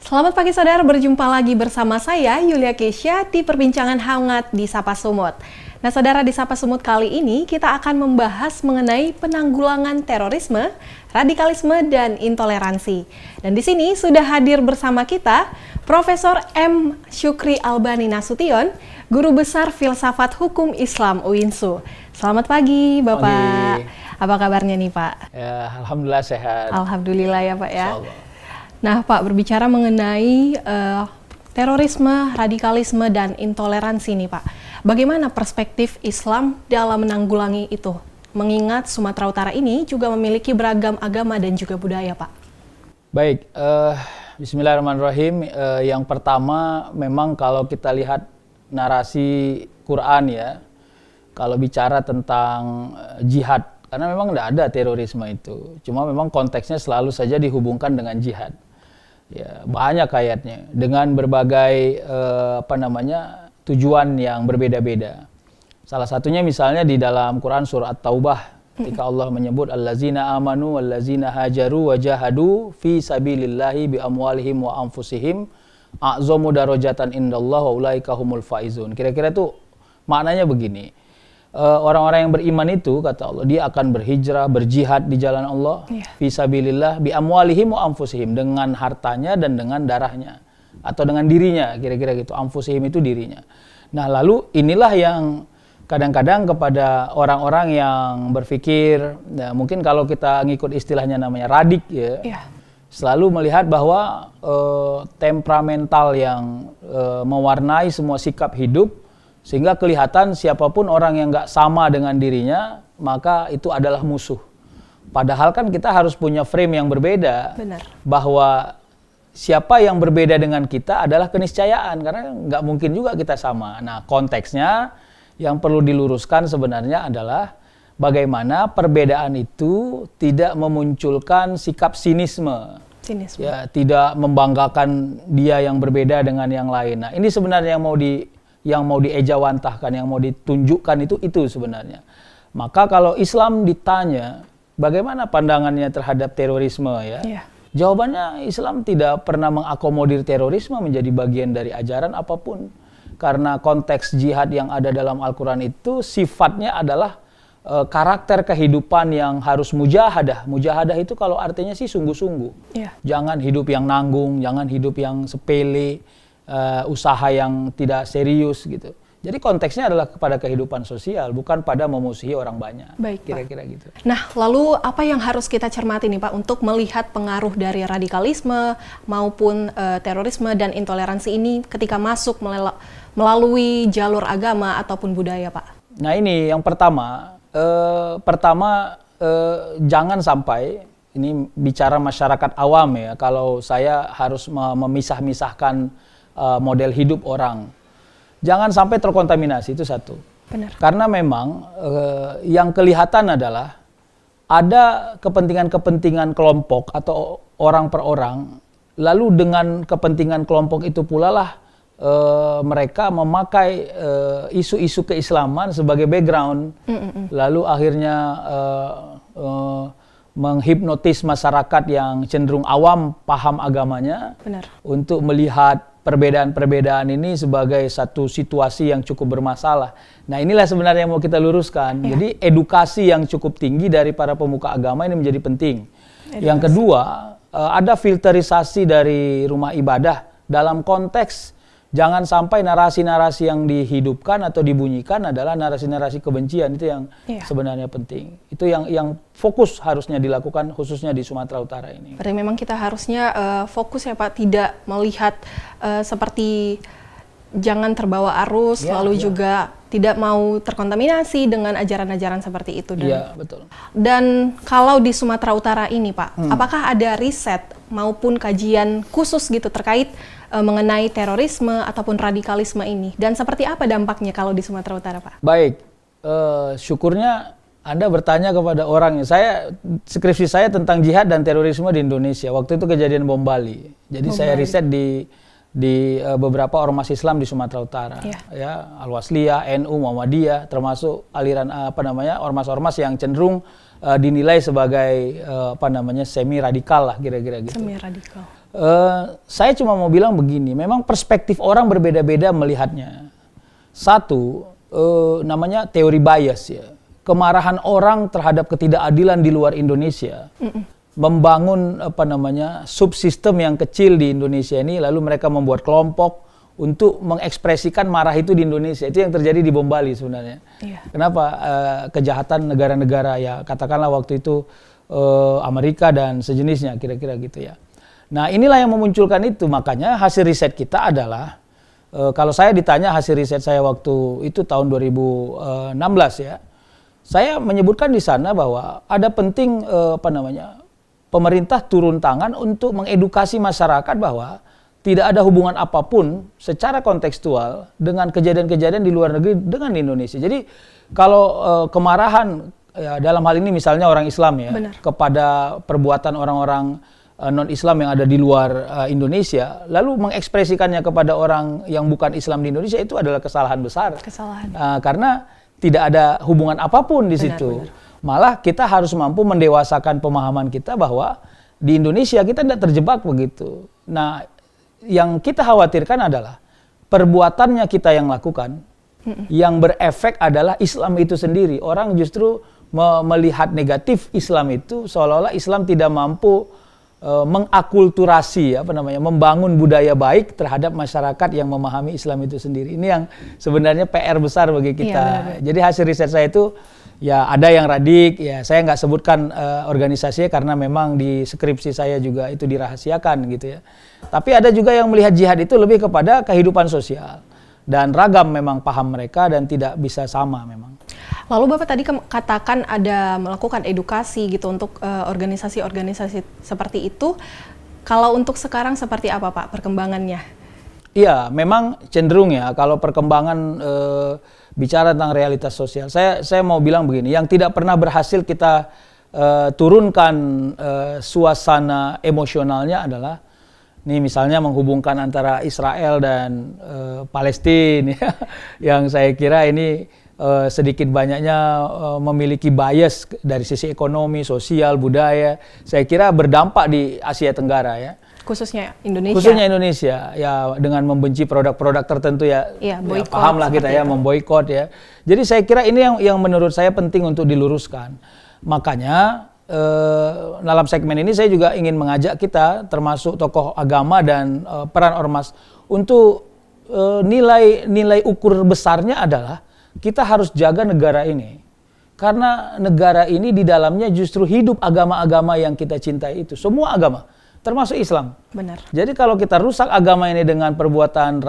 Selamat pagi saudara, berjumpa lagi bersama saya Yulia Kesha di perbincangan hangat di Sapa Sumut. Nah saudara, di Sapa Sumut kali ini kita akan membahas mengenai penanggulangan terorisme, radikalisme, dan intoleransi. Dan di sini sudah hadir bersama kita Profesor M. Syukri Albani Nasution, Guru Besar Filsafat Hukum Islam UINSU. Selamat pagi Bapak. Apa kabarnya nih Pak? Ya, alhamdulillah sehat. Alhamdulillah ya Pak ya. Nah Pak, berbicara mengenai terorisme, radikalisme, dan intoleransi nih Pak. Bagaimana perspektif Islam dalam menanggulangi itu? Mengingat Sumatera Utara ini juga memiliki beragam agama dan juga budaya Pak. Baik, bismillahirrahmanirrahim. Yang pertama memang kalau kita lihat narasi Quran ya, kalau bicara tentang jihad, karena memang tidak ada terorisme itu. Cuma memang konteksnya selalu saja dihubungkan dengan jihad. Ya, banyak ayatnya dengan berbagai tujuan yang berbeda-beda. Salah satunya misalnya di dalam Quran surah At-Taubah ketika Allah menyebut allazina amanu wallazina hajaru wajahadu fi sabilillahi bi amwalihim wa anfusihim a'zamu darajatan indallah wa ulaika humul faizun. Kira-kira itu maknanya begini. Orang-orang yang beriman itu kata Allah dia akan berhijrah, berjihad di jalan Allah fi sabilillah bi amwalihim wa anfusihim, dengan hartanya dan dengan darahnya atau dengan dirinya, kira-kira gitu. Anfusihim itu dirinya. Nah, lalu inilah yang kadang-kadang kepada orang-orang yang berpikir, nah, mungkin kalau kita ngikut istilahnya namanya radik ya. Selalu melihat bahwa temperamental yang mewarnai semua sikap hidup, sehingga kelihatan siapapun orang yang nggak sama dengan dirinya, maka itu adalah musuh. Padahal kan kita harus punya frame yang berbeda. Benar. Bahwa siapa yang berbeda dengan kita adalah keniscayaan, karena nggak mungkin juga kita sama. Nah, konteksnya yang perlu diluruskan sebenarnya adalah bagaimana perbedaan itu tidak memunculkan sikap sinisme. Ya, tidak membanggakan dia yang berbeda dengan yang lain. Nah, ini sebenarnya yang mau diejawantahkan, yang mau ditunjukkan itu sebenarnya. Maka kalau Islam ditanya bagaimana pandangannya terhadap terorisme ya, jawabannya Islam tidak pernah mengakomodir terorisme menjadi bagian dari ajaran apapun. Karena konteks jihad yang ada dalam Al-Quran itu sifatnya adalah karakter kehidupan yang harus mujahadah. Mujahadah itu kalau artinya sih sungguh-sungguh. Jangan hidup yang nanggung, jangan hidup yang sepele, usaha yang tidak serius gitu. Jadi konteksnya adalah kepada kehidupan sosial, bukan pada memusuhi orang banyak. Baik, kira-kira gitu. Nah, lalu apa yang harus kita cermati nih Pak untuk melihat pengaruh dari radikalisme maupun terorisme dan intoleransi ini ketika masuk melalui jalur agama ataupun budaya Pak? Nah ini yang pertama, jangan sampai, ini bicara masyarakat awam ya, kalau saya harus memisah-misahkan model hidup orang. Jangan sampai terkontaminasi, itu satu. Benar. Karena memang yang kelihatan adalah ada kepentingan-kepentingan kelompok atau orang per orang, lalu dengan kepentingan kelompok itu pula lah mereka memakai isu-isu keislaman sebagai background, lalu akhirnya menghipnotis masyarakat yang cenderung awam paham agamanya. Benar. Untuk melihat perbedaan-perbedaan ini sebagai satu situasi yang cukup bermasalah. Nah inilah sebenarnya yang mau kita luruskan. Jadi edukasi yang cukup tinggi dari para pemuka agama ini menjadi penting. Yang kedua, ada filterisasi dari rumah ibadah dalam konteks jangan sampai narasi-narasi yang dihidupkan atau dibunyikan adalah narasi-narasi kebencian. Itu yang sebenarnya penting. Itu yang fokus harusnya dilakukan khususnya di Sumatera Utara ini. Berarti memang kita harusnya fokus ya Pak, tidak melihat seperti jangan terbawa arus, lalu juga tidak mau terkontaminasi dengan ajaran-ajaran seperti itu. Iya, betul. Dan kalau di Sumatera Utara ini Pak, apakah ada riset maupun kajian khusus gitu terkait mengenai terorisme ataupun radikalisme ini? Dan seperti apa dampaknya kalau di Sumatera Utara Pak? Baik, syukurnya Anda bertanya kepada orangnya. Skripsi saya tentang jihad dan terorisme di Indonesia. Waktu itu kejadian bom Bali. Jadi saya riset di beberapa ormas Islam di Sumatera Utara, ya, Al-Wasliyah, NU, Muhammadiyah, termasuk aliran ormas-ormas yang cenderung dinilai sebagai semi radikal lah kira-kira gitu. Semi radikal. Saya cuma mau bilang begini, memang perspektif orang berbeda-beda melihatnya. Satu, namanya teori bias ya. Kemarahan orang terhadap ketidakadilan di luar Indonesia. Membangun subsistem yang kecil di Indonesia ini, lalu mereka membuat kelompok untuk mengekspresikan marah itu di Indonesia. Itu yang terjadi di Bom Bali sebenarnya. Iya. Kenapa? Kejahatan negara-negara ya, katakanlah waktu itu Amerika dan sejenisnya, kira-kira gitu ya. Nah, inilah yang memunculkan itu. Makanya hasil riset kita adalah, kalau saya ditanya hasil riset saya waktu itu tahun 2016 ya, saya menyebutkan di sana bahwa ada penting pemerintah turun tangan untuk mengedukasi masyarakat bahwa tidak ada hubungan apapun secara kontekstual dengan kejadian-kejadian di luar negeri dengan Indonesia. Jadi kalau kemarahan ya, dalam hal ini misalnya orang Islam ya, kepada perbuatan orang-orang non-Islam yang ada di luar Indonesia, lalu mengekspresikannya kepada orang yang bukan Islam di Indonesia, itu adalah kesalahan besar. Karena tidak ada hubungan apapun di situ. Malah kita harus mampu mendewasakan pemahaman kita bahwa di Indonesia kita tidak terjebak begitu. Nah, yang kita khawatirkan adalah perbuatannya kita yang lakukan, yang berefek adalah Islam itu sendiri. Orang justru melihat negatif Islam itu, seolah-olah Islam tidak mampu mengakulturasi membangun budaya baik terhadap masyarakat yang memahami Islam itu sendiri. Ini yang sebenarnya PR besar bagi kita. Jadi hasil riset saya itu ya ada yang radik, ya saya nggak sebutkan organisasinya karena memang di skripsi saya juga itu dirahasiakan gitu ya. Tapi ada juga yang melihat jihad itu lebih kepada kehidupan sosial dan ragam memang paham mereka dan tidak bisa sama memang. Lalu Bapak tadi katakan ada melakukan edukasi gitu untuk organisasi-organisasi seperti itu. Kalau untuk sekarang seperti apa Pak perkembangannya? Iya, memang cenderung ya kalau perkembangan bicara tentang realitas sosial. Saya mau bilang begini, yang tidak pernah berhasil kita turunkan suasana emosionalnya adalah nih misalnya menghubungkan antara Israel dan Palestina ya, yang saya kira ini sedikit banyaknya memiliki bias dari sisi ekonomi, sosial, budaya. Saya kira berdampak di Asia Tenggara ya. Khususnya Indonesia. Khususnya Indonesia ya, dengan membenci produk-produk tertentu ya, ya pahamlah kita ya, memboikot ya. Jadi saya kira ini yang menurut saya penting untuk diluruskan. Makanya dalam segmen ini saya juga ingin mengajak kita, termasuk tokoh agama dan peran ormas, untuk nilai ukur besarnya adalah kita harus jaga negara ini. Karena negara ini di dalamnya justru hidup agama-agama yang kita cintai itu. Semua agama, termasuk Islam. Benar. Jadi kalau kita rusak agama ini dengan perbuatan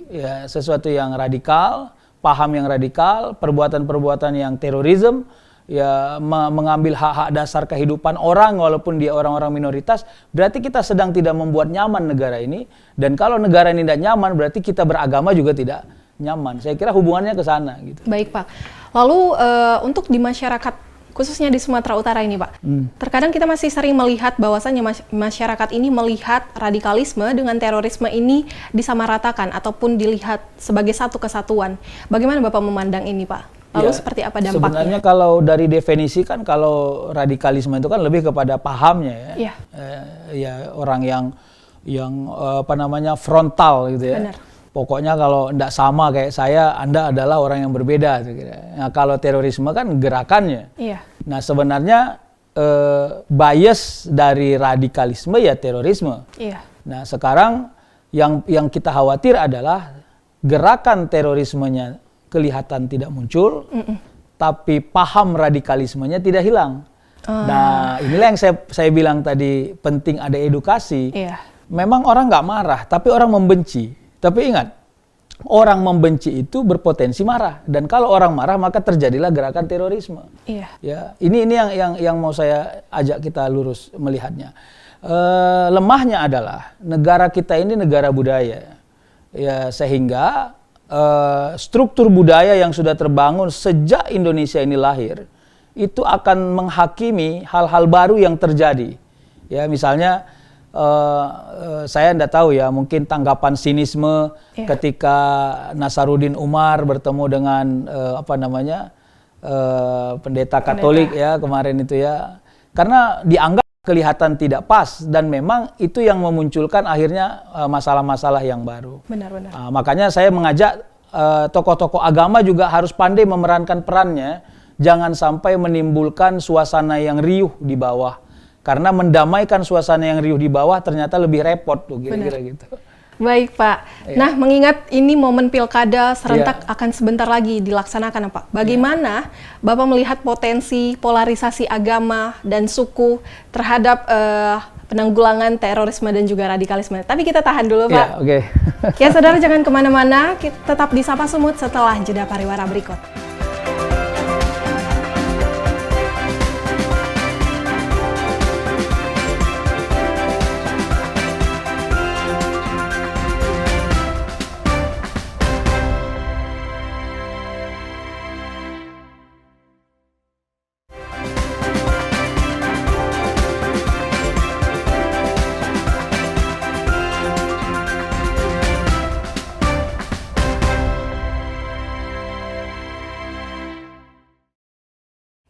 ya, sesuatu yang radikal, paham yang radikal, perbuatan-perbuatan yang terorisme, ya mengambil hak-hak dasar kehidupan orang walaupun dia orang-orang minoritas, berarti kita sedang tidak membuat nyaman negara ini. Dan kalau negara ini tidak nyaman, berarti kita beragama juga tidak nyaman. Saya kira hubungannya ke sana gitu. Baik Pak. Lalu untuk di masyarakat khususnya di Sumatera Utara ini Pak, terkadang kita masih sering melihat bahwasannya masyarakat ini melihat radikalisme dengan terorisme ini disamaratakan ataupun dilihat sebagai satu kesatuan. Bagaimana Bapak memandang ini Pak? Lalu seperti apa dampaknya? Sebenarnya kalau dari definisi kan kalau radikalisme itu kan lebih kepada pahamnya ya. Ya orang yang frontal gitu ya. Benar. Pokoknya kalau tidak sama kayak saya, Anda adalah orang yang berbeda. Nah, kalau terorisme kan gerakannya. Iya. Nah sebenarnya bias dari radikalisme ya terorisme. Iya. Nah sekarang yang kita khawatir adalah gerakan terorismenya kelihatan tidak muncul, tapi paham radikalismenya tidak hilang. Nah inilah yang saya bilang tadi, penting ada edukasi. Iya. Memang orang nggak marah, tapi orang membenci. Tapi ingat, orang membenci itu berpotensi marah, dan kalau orang marah maka terjadilah gerakan terorisme. Iya. Ya, ini yang mau saya ajak kita lurus melihatnya. Lemahnya adalah negara kita ini negara budaya, ya sehingga struktur budaya yang sudah terbangun sejak Indonesia ini lahir itu akan menghakimi hal-hal baru yang terjadi. Ya misalnya. Saya tidak tahu ya, mungkin tanggapan sinisme ketika Nasaruddin Umar bertemu dengan pendeta Katolik ya kemarin itu ya, karena dianggap kelihatan tidak pas dan memang itu yang memunculkan akhirnya masalah-masalah yang baru. Benar-benar. Makanya saya mengajak tokoh-tokoh agama juga harus pandai memerankan perannya, jangan sampai menimbulkan suasana yang riuh di bawah. Karena mendamaikan suasana yang riuh di bawah ternyata lebih repot tuh kira-kira gitu. Baik Pak. Ya. Nah, mengingat ini momen pilkada serentak akan sebentar lagi dilaksanakan Pak. Bagaimana Bapak melihat potensi polarisasi agama dan suku terhadap penanggulangan terorisme dan juga radikalisme? Tapi kita tahan dulu Pak. Ya, oke. Ya saudara, jangan kemana-mana, tetap di Sapa Sumut setelah jeda pariwara berikut.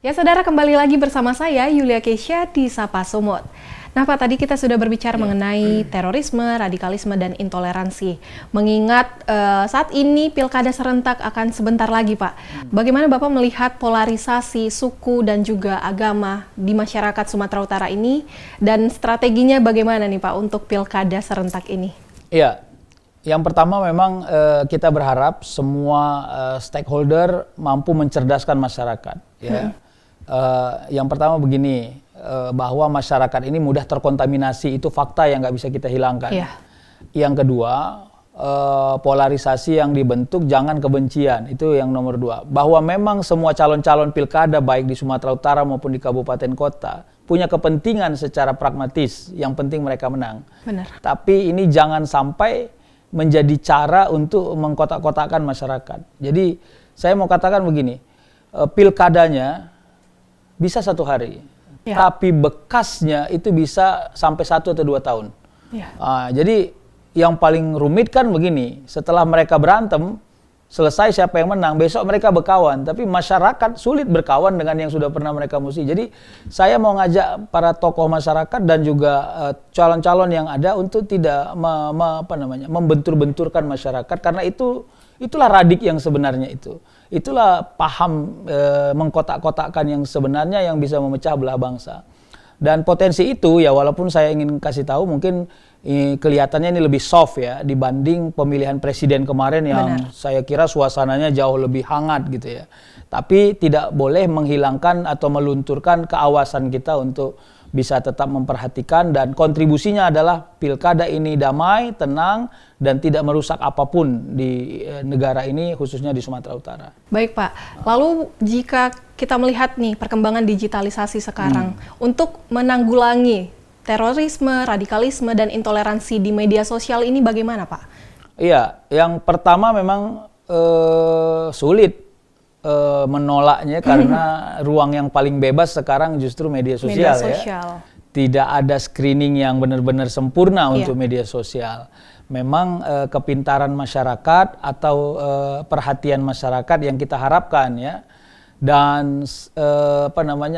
Ya saudara, kembali lagi bersama saya Yulia Kesha di Sapa Sumut. Nah Pak, tadi kita sudah berbicara mengenai terorisme, radikalisme, dan intoleransi. Mengingat saat ini pilkada serentak akan sebentar lagi Pak. Bagaimana Bapak melihat polarisasi suku dan juga agama di masyarakat Sumatera Utara ini? Dan strateginya bagaimana nih Pak untuk pilkada serentak ini? Iya, yang pertama memang kita berharap semua stakeholder mampu mencerdaskan masyarakat. Ya. Yang pertama begini, bahwa masyarakat ini mudah terkontaminasi, itu fakta yang nggak bisa kita hilangkan. Yeah. Yang kedua, polarisasi yang dibentuk jangan kebencian, itu yang nomor dua. Bahwa memang semua calon-calon pilkada baik di Sumatera Utara maupun di kabupaten kota punya kepentingan secara pragmatis, yang penting mereka menang. Benar. Tapi ini jangan sampai menjadi cara untuk mengkotak-kotakkan masyarakat. Jadi saya mau katakan begini, pilkadanya bisa 1 hari, tapi bekasnya itu bisa sampai 1 atau 2 tahun. Jadi yang paling rumit kan begini, setelah mereka berantem, selesai siapa yang menang, besok mereka berkawan. Tapi masyarakat sulit berkawan dengan yang sudah pernah mereka musuhi. Jadi saya mau ngajak para tokoh masyarakat dan juga calon-calon yang ada untuk tidak membentur-benturkan masyarakat, karena itulah radik yang sebenarnya itu. Itulah paham mengkotak-kotakkan yang sebenarnya yang bisa memecah belah bangsa. Dan potensi itu ya, walaupun saya ingin kasih tahu mungkin kelihatannya ini lebih soft ya dibanding pemilihan presiden kemarin yang saya kira suasananya jauh lebih hangat gitu ya. Tapi tidak boleh menghilangkan atau melunturkan keawasan kita untuk bisa tetap memperhatikan, dan kontribusinya adalah pilkada ini damai, tenang, dan tidak merusak apapun di negara ini, khususnya di Sumatera Utara. Baik Pak, lalu jika kita melihat nih perkembangan digitalisasi sekarang, untuk menanggulangi terorisme, radikalisme, dan intoleransi di media sosial ini bagaimana Pak? Iya, yang pertama memang sulit menolaknya karena ruang yang paling bebas sekarang justru media sosial. Ya. Tidak ada screening yang benar-benar sempurna untuk media sosial. Memang kepintaran masyarakat atau perhatian masyarakat yang kita harapkan ya, dan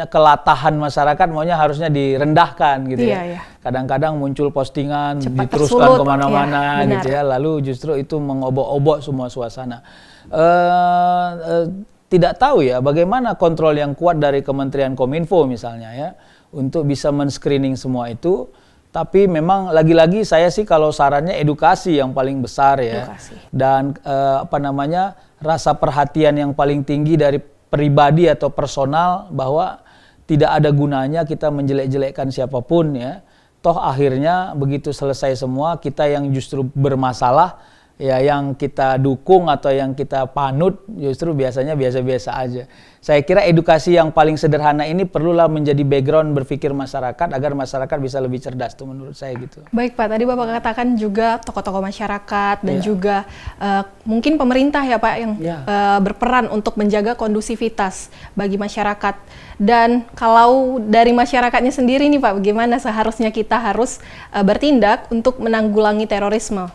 kelatahan masyarakat maunya harusnya direndahkan gitu ya. Kadang-kadang muncul postingan cepat diteruskan kemana-mana gitu ya, lalu justru itu mengobok-obok semua suasana. Tidak tahu ya bagaimana kontrol yang kuat dari Kementerian Kominfo misalnya ya untuk bisa men-screening semua itu. Tapi memang lagi-lagi saya sih kalau sarannya edukasi yang paling besar ya. Dan rasa perhatian yang paling tinggi dari pribadi atau personal, bahwa tidak ada gunanya kita menjelek-jelekkan siapapun ya. Toh akhirnya begitu selesai semua, kita yang justru bermasalah ya, yang kita dukung atau yang kita panut justru biasanya biasa-biasa aja. Saya kira edukasi yang paling sederhana ini perlulah menjadi background berpikir masyarakat agar masyarakat bisa lebih cerdas tuh menurut saya gitu. Baik Pak, tadi Bapak katakan juga tokoh-tokoh masyarakat dan juga mungkin pemerintah ya Pak yang berperan untuk menjaga kondusivitas bagi masyarakat. Dan kalau dari masyarakatnya sendiri nih Pak, bagaimana seharusnya kita harus bertindak untuk menanggulangi terorisme?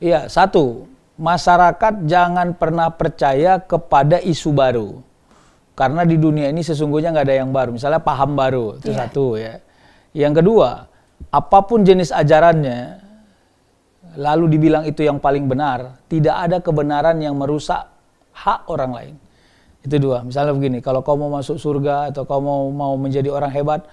Iya, satu, masyarakat jangan pernah percaya kepada isu baru. Karena di dunia ini sesungguhnya nggak ada yang baru. Misalnya paham baru, itu satu ya. Yang kedua, apapun jenis ajarannya, lalu dibilang itu yang paling benar, tidak ada kebenaran yang merusak hak orang lain. Itu dua. Misalnya begini, kalau kau mau masuk surga atau kau mau menjadi orang hebat,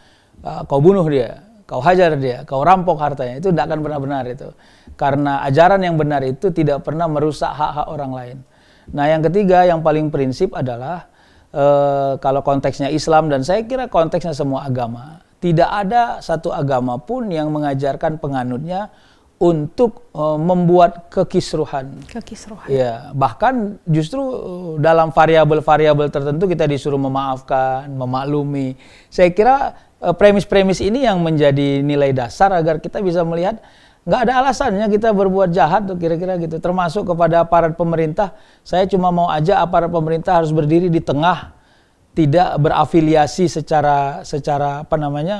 kau bunuh dia, kau hajar dia, kau rampok hartanya, itu tidak akan pernah benar itu. Karena ajaran yang benar itu tidak pernah merusak hak-hak orang lain. Nah, yang ketiga yang paling prinsip adalah kalau konteksnya Islam, dan saya kira konteksnya semua agama, tidak ada satu agama pun yang mengajarkan penganutnya untuk membuat kekisruhan. Ya, bahkan justru dalam variabel-variabel tertentu kita disuruh memaafkan, memaklumi. Saya kira premis-premis ini yang menjadi nilai dasar agar kita bisa melihat nggak ada alasannya kita berbuat jahat tuh, kira-kira gitu. Termasuk kepada aparat pemerintah, saya cuma mau aja aparat pemerintah harus berdiri di tengah, tidak berafiliasi secara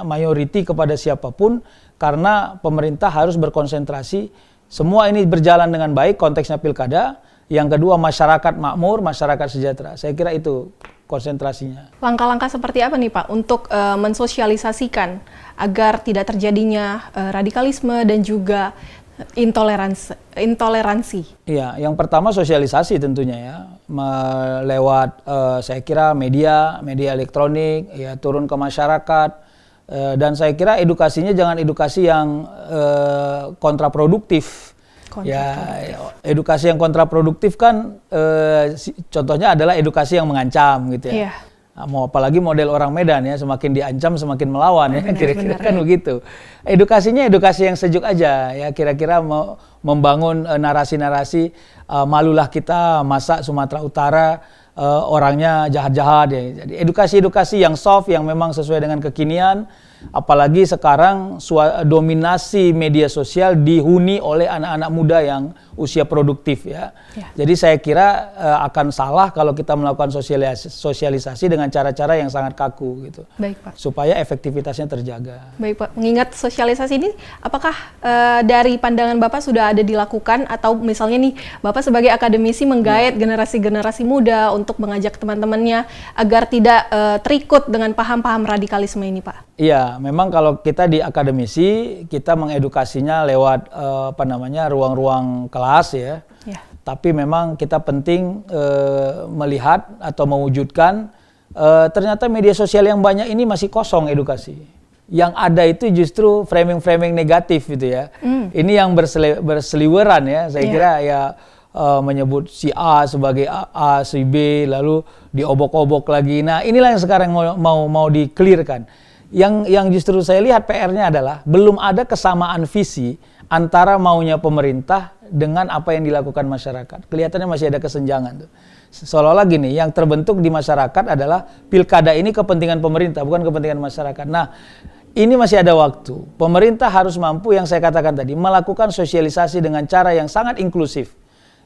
mayoriti kepada siapapun, karena pemerintah harus berkonsentrasi semua ini berjalan dengan baik, konteksnya pilkada. Yang kedua, masyarakat makmur, masyarakat sejahtera. Saya kira itu konsentrasinya. Langkah-langkah seperti apa nih Pak untuk mensosialisasikan agar tidak terjadinya radikalisme dan juga intoleransi? Iya, yang pertama sosialisasi tentunya ya, lewat saya kira media elektronik, ya turun ke masyarakat, dan saya kira edukasinya jangan edukasi yang kontraproduktif. Ya, edukasi yang kontraproduktif kan contohnya adalah edukasi yang mengancam gitu ya. Yeah. Nah, mau apalagi model orang Medan ya, semakin diancam semakin melawan ya, kira-kira kan begitu. Edukasinya edukasi yang sejuk aja ya, kira-kira mau membangun narasi-narasi malulah kita masa Sumatera Utara orangnya jahat-jahat ya. Jadi edukasi-edukasi yang soft, yang memang sesuai dengan kekinian. Apalagi sekarang dominasi media sosial dihuni oleh anak-anak muda yang usia produktif ya. Jadi saya kira akan salah kalau kita melakukan sosialisasi dengan cara-cara yang sangat kaku gitu. Baik Pak. Supaya efektivitasnya terjaga. Baik Pak. Mengingat sosialisasi ini, apakah dari pandangan Bapak sudah ada dilakukan, atau misalnya nih Bapak sebagai akademisi menggait generasi-generasi muda untuk mengajak teman-temannya agar tidak terikut dengan paham-paham radikalisme ini Pak? Iya, memang kalau kita di akademisi, kita mengedukasinya lewat ruang-ruang kelas ya. Tapi memang kita penting melihat atau mewujudkan ternyata media sosial yang banyak ini masih kosong edukasi. Yang ada itu justru framing-framing negatif gitu ya. Ini yang berseliweran ya, saya kira ya, menyebut si A sebagai A, si B, lalu diobok-obok lagi. Nah, inilah yang sekarang mau di-clearkan. Yang justru saya lihat PR-nya adalah belum ada kesamaan visi antara maunya pemerintah dengan apa yang dilakukan masyarakat. Kelihatannya masih ada kesenjangan tuh. Seolah-olah gini, yang terbentuk di masyarakat adalah pilkada ini kepentingan pemerintah, bukan kepentingan masyarakat. Nah, ini masih ada waktu. Pemerintah harus mampu, yang saya katakan tadi, melakukan sosialisasi dengan cara yang sangat inklusif.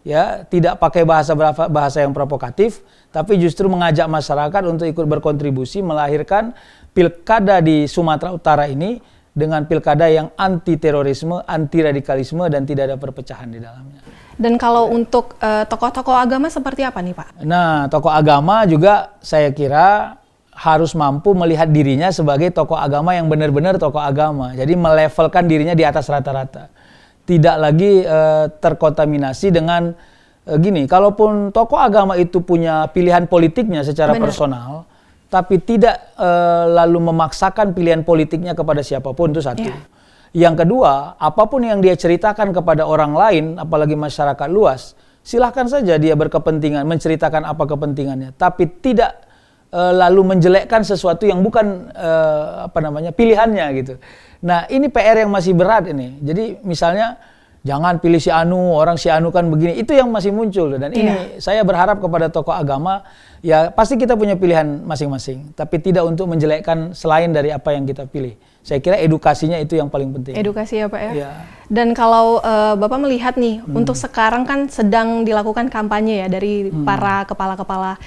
Ya, tidak pakai bahasa yang provokatif, tapi justru mengajak masyarakat untuk ikut berkontribusi melahirkan pilkada di Sumatera Utara ini dengan pilkada yang anti terorisme, anti radikalisme, dan tidak ada perpecahan di dalamnya. Dan kalau untuk tokoh-tokoh agama seperti apa nih Pak? Nah, tokoh agama juga saya kira harus mampu melihat dirinya sebagai tokoh agama yang benar-benar tokoh agama. Jadi melevelkan dirinya di atas rata-rata. Tidak lagi terkontaminasi dengan gini, kalaupun tokoh agama itu punya pilihan politiknya secara personal, tapi tidak lalu memaksakan pilihan politiknya kepada siapapun, itu satu. Yang kedua, apapun yang dia ceritakan kepada orang lain, apalagi masyarakat luas, silahkan saja dia berkepentingan menceritakan apa kepentingannya, tapi tidak lalu menjelekkan sesuatu yang bukan pilihannya gitu. Nah, ini PR yang masih berat ini. Jadi misalnya jangan pilih si Anu, orang si Anu kan begini. Itu yang masih muncul. Dan ini saya berharap kepada tokoh agama, ya pasti kita punya pilihan masing-masing. Tapi tidak untuk menjelekkan selain dari apa yang kita pilih. Saya kira edukasinya itu yang paling penting. Edukasi ya Pak ya. Dan kalau Bapak melihat nih, untuk sekarang kan sedang dilakukan kampanye ya dari para kepala-kepala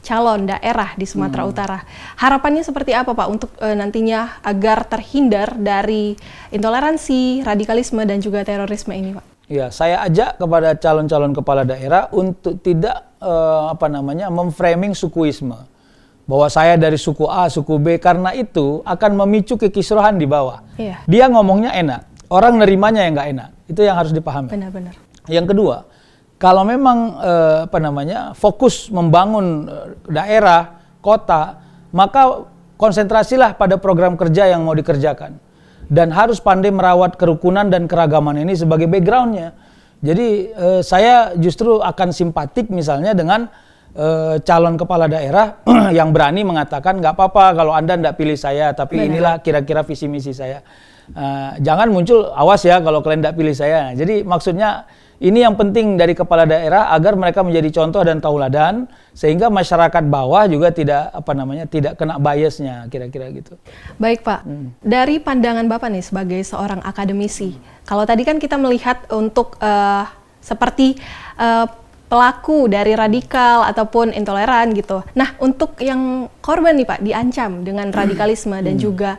calon daerah di Sumatera Utara. Harapannya seperti apa Pak untuk nantinya agar terhindar dari intoleransi, radikalisme, dan juga terorisme ini Pak? Ya, saya ajak kepada calon-calon kepala daerah untuk tidak memframing sukuisme. bahwa saya dari suku A, suku B, karena itu akan memicu kekisruhan di bawah. Iya. Dia ngomongnya enak, orang nerimanya yang nggak enak. Itu yang harus dipahami. Benar-benar. Yang kedua, kalau memang fokus membangun daerah, kota, maka konsentrasilah pada program kerja yang mau dikerjakan. Dan harus pandai merawat kerukunan dan keragaman ini sebagai backgroundnya. Jadi saya justru akan simpatik misalnya dengan calon kepala daerah yang berani mengatakan nggak apa-apa kalau Anda nggak pilih saya, tapi inilah kira-kira visi misi saya. Jangan muncul awas ya kalau kalian nggak pilih saya. Jadi maksudnya ini yang penting dari kepala daerah agar mereka menjadi contoh dan tauladan sehingga masyarakat bawah juga tidak tidak kena biasnya, kira-kira gitu. Baik Pak, dari pandangan Bapak nih sebagai seorang akademisi, kalau tadi kan kita melihat untuk seperti pelaku dari radikal ataupun intoleran gitu. Nah, untuk yang korban nih Pak, diancam dengan radikalisme dan juga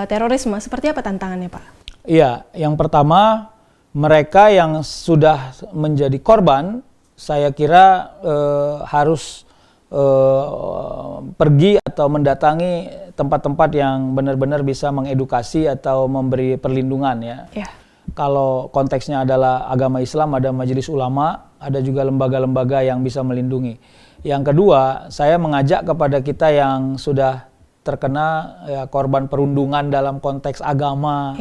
terorisme, seperti apa tantangannya Pak? Iya, yang pertama mereka yang sudah menjadi korban, saya kira harus pergi atau mendatangi tempat-tempat yang benar-benar bisa mengedukasi atau memberi perlindungan ya. Yeah. Kalau konteksnya adalah agama Islam, ada majelis ulama, ada juga lembaga-lembaga yang bisa melindungi. Yang kedua, saya mengajak kepada kita yang sudah terkena korban perundungan dalam konteks agama,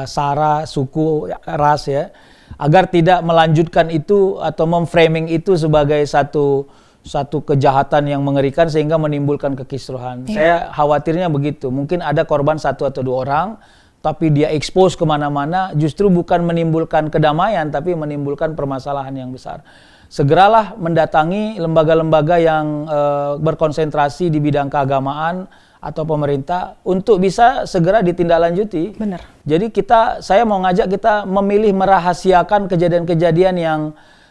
sara, suku, ras ya, agar tidak melanjutkan itu atau memframing itu sebagai satu kejahatan yang mengerikan sehingga menimbulkan kekisruhan. Saya khawatirnya begitu. Mungkin ada korban 1 atau 2 orang, tapi dia expose kemana-mana, justru bukan menimbulkan kedamaian, tapi menimbulkan permasalahan yang besar. Segeralah mendatangi lembaga-lembaga yang berkonsentrasi di bidang keagamaan atau pemerintah untuk bisa segera ditindaklanjuti. Benar. Jadi saya mau ngajak kita memilih merahasiakan kejadian-kejadian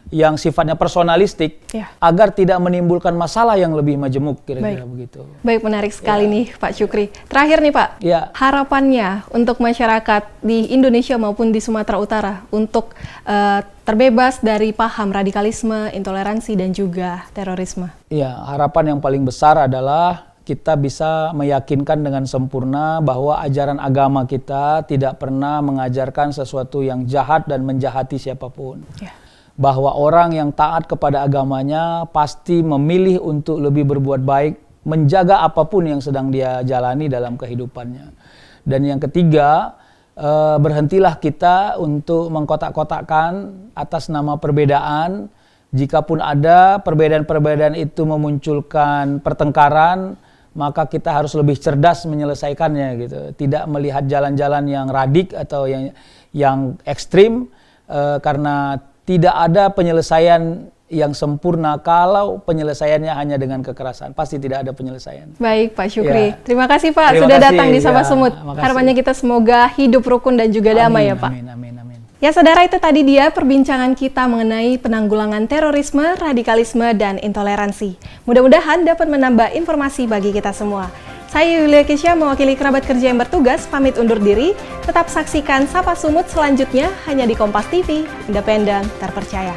yang sifatnya personalistik agar tidak menimbulkan masalah yang lebih majemuk, kira-kira begitu. Baik, menarik sekali nih Pak Syukri. Terakhir nih Pak, harapannya untuk masyarakat di Indonesia maupun di Sumatera Utara untuk terbebas dari paham radikalisme, intoleransi dan juga terorisme. Iya, harapan yang paling besar adalah kita bisa meyakinkan dengan sempurna bahwa ajaran agama kita tidak pernah mengajarkan sesuatu yang jahat dan menjahati siapapun. Bahwa orang yang taat kepada agamanya pasti memilih untuk lebih berbuat baik, menjaga apapun yang sedang dia jalani dalam kehidupannya. Dan yang ketiga, berhentilah kita untuk mengkotak-kotakkan atas nama perbedaan. Jikapun ada perbedaan-perbedaan itu memunculkan pertengkaran, maka kita harus lebih cerdas menyelesaikannya gitu. Tidak melihat jalan-jalan yang radik atau yang ekstrim, karena tidak ada penyelesaian yang sempurna kalau penyelesaiannya hanya dengan kekerasan. Pasti tidak ada penyelesaian. Baik Pak Syukri. Terima kasih Pak sudah datang di Sapa Sumut. Harapannya kita semoga hidup rukun dan juga damai ya Pak. Amin. Ya saudara, itu tadi dia perbincangan kita mengenai penanggulangan terorisme, radikalisme, dan intoleransi. Mudah-mudahan dapat menambah informasi bagi kita semua. Saya Yulia Kesha mewakili kerabat kerja yang bertugas pamit undur diri. Tetap saksikan Sapa Sumut selanjutnya hanya di Kompas TV, independen, terpercaya.